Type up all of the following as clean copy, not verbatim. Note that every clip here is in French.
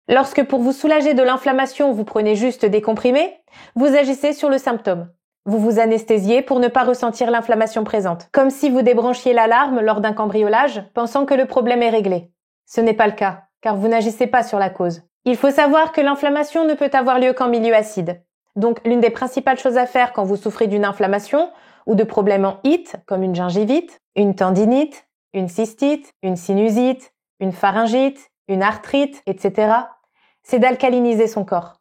Lorsque pour vous soulager de l'inflammation, vous prenez juste des comprimés, vous agissez sur le symptôme. Vous vous anesthésiez pour ne pas ressentir l'inflammation présente, comme si vous débranchiez l'alarme lors d'un cambriolage, pensant que le problème est réglé. Ce n'est pas le cas, car vous n'agissez pas sur la cause. Il faut savoir que l'inflammation ne peut avoir lieu qu'en milieu acide. Donc, l'une des principales choses à faire quand vous souffrez d'une inflammation ou de problèmes en IT, comme une gingivite, une tendinite, une cystite, une sinusite, une pharyngite, une arthrite, etc., c'est d'alcaliniser son corps.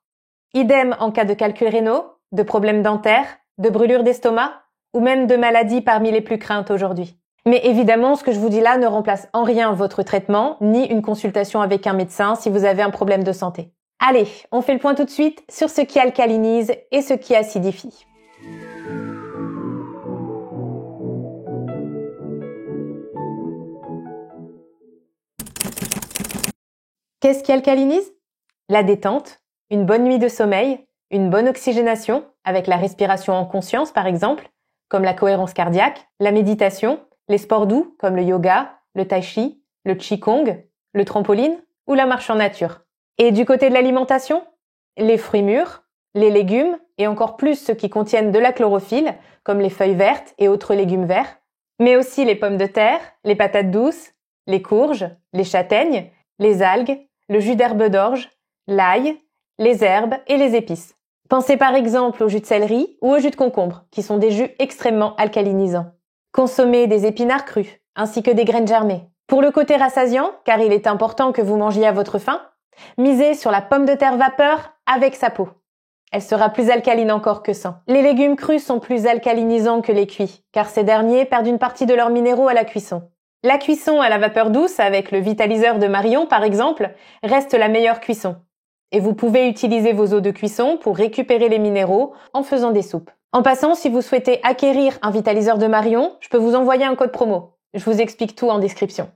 Idem en cas de calculs rénaux, de problèmes dentaires, de brûlures d'estomac ou même de maladies parmi les plus craintes aujourd'hui. Mais évidemment, ce que je vous dis là ne remplace en rien votre traitement, ni une consultation avec un médecin si vous avez un problème de santé. Allez, on fait le point tout de suite sur ce qui alcalinise et ce qui acidifie. Qu'est-ce qui alcalinise? La détente, une bonne nuit de sommeil, une bonne oxygénation, avec la respiration en conscience par exemple, comme la cohérence cardiaque, la méditation, les sports doux comme le yoga, le tai chi, le qigong, le trampoline ou la marche en nature. Et du côté de l'alimentation, les fruits mûrs, les légumes et encore plus ceux qui contiennent de la chlorophylle, comme les feuilles vertes et autres légumes verts, mais aussi les pommes de terre, les patates douces, les courges, les châtaignes, les algues, le jus d'herbe d'orge, l'ail, les herbes et les épices. Pensez par exemple au jus de céleri ou au jus de concombre, qui sont des jus extrêmement alcalinisants. Consommez des épinards crus, ainsi que des graines germées. Pour le côté rassasiant, car il est important que vous mangiez à votre faim, misez sur la pomme de terre vapeur avec sa peau. Elle sera plus alcaline encore que sans. Les légumes crus sont plus alcalinisants que les cuits, car ces derniers perdent une partie de leurs minéraux à la cuisson. La cuisson à la vapeur douce, avec le vitaliseur de Marion par exemple, reste la meilleure cuisson. Et vous pouvez utiliser vos eaux de cuisson pour récupérer les minéraux en faisant des soupes. En passant, si vous souhaitez acquérir un vitaliseur de Marion, je peux vous envoyer un code promo. Je vous explique tout en description.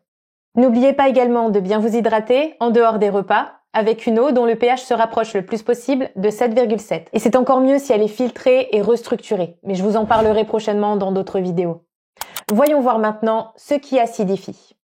N'oubliez pas également de bien vous hydrater en dehors des repas, avec une eau dont le pH se rapproche le plus possible de 7,7. Et c'est encore mieux si elle est filtrée et restructurée, mais je vous en parlerai prochainement dans d'autres vidéos. Voyons voir maintenant ce qui acidifie.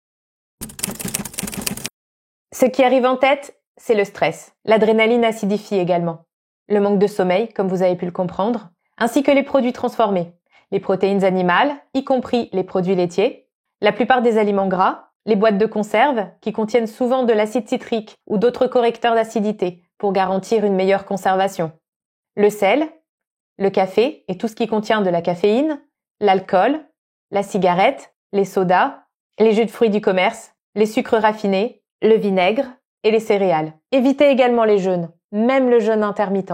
Ce qui arrive en tête, c'est le stress. L'adrénaline acidifie également. Le manque de sommeil, comme vous avez pu le comprendre, ainsi que les produits transformés, les protéines animales, y compris les produits laitiers, la plupart des aliments gras, les boîtes de conserve, qui contiennent souvent de l'acide citrique ou d'autres correcteurs d'acidité pour garantir une meilleure conservation, le sel, le café et tout ce qui contient de la caféine, l'alcool, la cigarette, les sodas, les jus de fruits du commerce, les sucres raffinés, le vinaigre et les céréales. Évitez également les jeûnes, même le jeûne intermittent,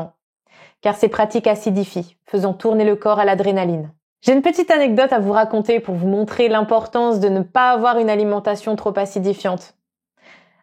car ces pratiques acidifient, faisant tourner le corps à l'adrénaline. J'ai une petite anecdote à vous raconter pour vous montrer l'importance de ne pas avoir une alimentation trop acidifiante.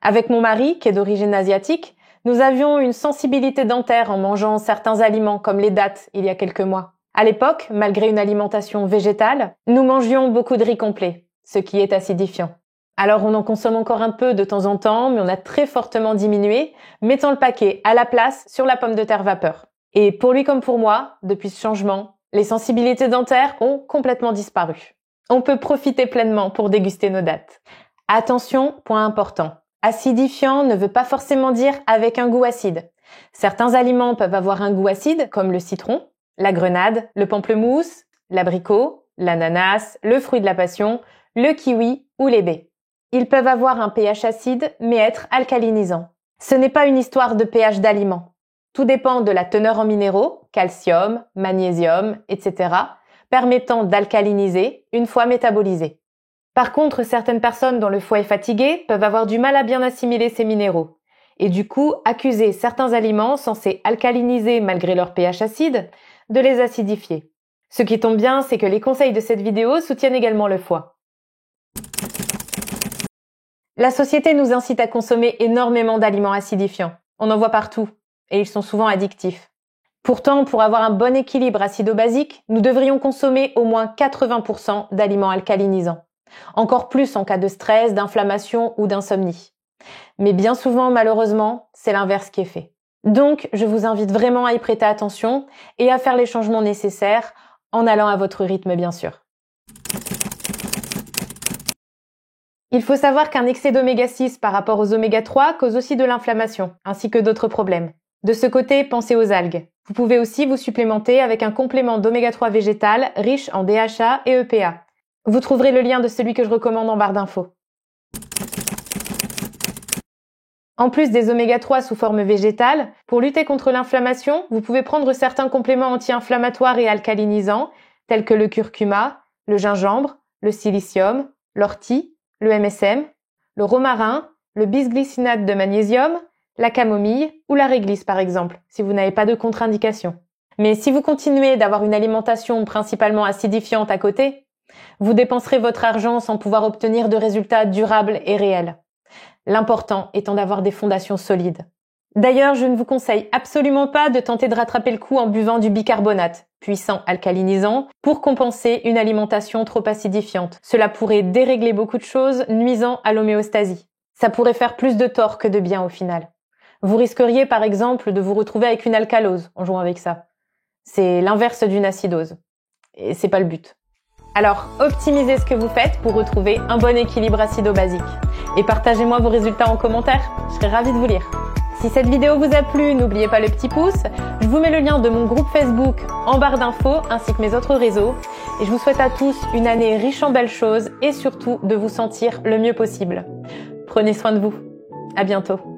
Avec mon mari, qui est d'origine asiatique, nous avions une sensibilité dentaire en mangeant certains aliments comme les dattes il y a quelques mois. À l'époque, malgré une alimentation végétale, nous mangions beaucoup de riz complet, ce qui est acidifiant. Alors on en consomme encore un peu de temps en temps, mais on a très fortement diminué, mettant le paquet à la place sur la pomme de terre vapeur. Et pour lui comme pour moi, depuis ce changement, les sensibilités dentaires ont complètement disparu. On peut profiter pleinement pour déguster nos dattes. Attention, point important. Acidifiant ne veut pas forcément dire avec un goût acide. Certains aliments peuvent avoir un goût acide, comme le citron, la grenade, le pamplemousse, l'abricot, l'ananas, le fruit de la passion, le kiwi ou les baies. Ils peuvent avoir un pH acide, mais être alcalinisants. Ce n'est pas une histoire de pH d'aliments. Tout dépend de la teneur en minéraux, calcium, magnésium, etc., permettant d'alcaliniser une fois métabolisés. Par contre, certaines personnes dont le foie est fatigué peuvent avoir du mal à bien assimiler ces minéraux, et du coup accuser certains aliments censés alcaliniser malgré leur pH acide de les acidifier. Ce qui tombe bien, c'est que les conseils de cette vidéo soutiennent également le foie. La société nous incite à consommer énormément d'aliments acidifiants. On en voit partout, et ils sont souvent addictifs. Pourtant, pour avoir un bon équilibre acido-basique, nous devrions consommer au moins 80% d'aliments alcalinisants. Encore plus en cas de stress, d'inflammation ou d'insomnie. Mais bien souvent, malheureusement, c'est l'inverse qui est fait. Donc, je vous invite vraiment à y prêter attention et à faire les changements nécessaires en allant à votre rythme, bien sûr. Il faut savoir qu'un excès d'oméga 6 par rapport aux oméga 3 cause aussi de l'inflammation, ainsi que d'autres problèmes. De ce côté, pensez aux algues. Vous pouvez aussi vous supplémenter avec un complément d'oméga 3 végétal riche en DHA et EPA. Vous trouverez le lien de celui que je recommande en barre d'infos. En plus des oméga 3 sous forme végétale, pour lutter contre l'inflammation, vous pouvez prendre certains compléments anti-inflammatoires et alcalinisants, tels que le curcuma, le gingembre, le silicium, l'ortie, le MSM, le romarin, le bisglycinate de magnésium, la camomille ou la réglisse par exemple, si vous n'avez pas de contre-indication. Mais si vous continuez d'avoir une alimentation principalement acidifiante à côté, vous dépenserez votre argent sans pouvoir obtenir de résultats durables et réels. L'important étant d'avoir des fondations solides. D'ailleurs, je ne vous conseille absolument pas de tenter de rattraper le coup en buvant du bicarbonate, puissant alcalinisant, pour compenser une alimentation trop acidifiante. Cela pourrait dérégler beaucoup de choses, nuisant à l'homéostasie. Ça pourrait faire plus de tort que de bien au final. Vous risqueriez par exemple de vous retrouver avec une alcalose en jouant avec ça. C'est l'inverse d'une acidose. Et c'est pas le but. Alors, optimisez ce que vous faites pour retrouver un bon équilibre acido-basique. Et partagez-moi vos résultats en commentaire, je serai ravie de vous lire. Si cette vidéo vous a plu, n'oubliez pas le petit pouce. Je vous mets le lien de mon groupe Facebook en barre d'infos ainsi que mes autres réseaux. Et je vous souhaite à tous une année riche en belles choses et surtout de vous sentir le mieux possible. Prenez soin de vous. À bientôt.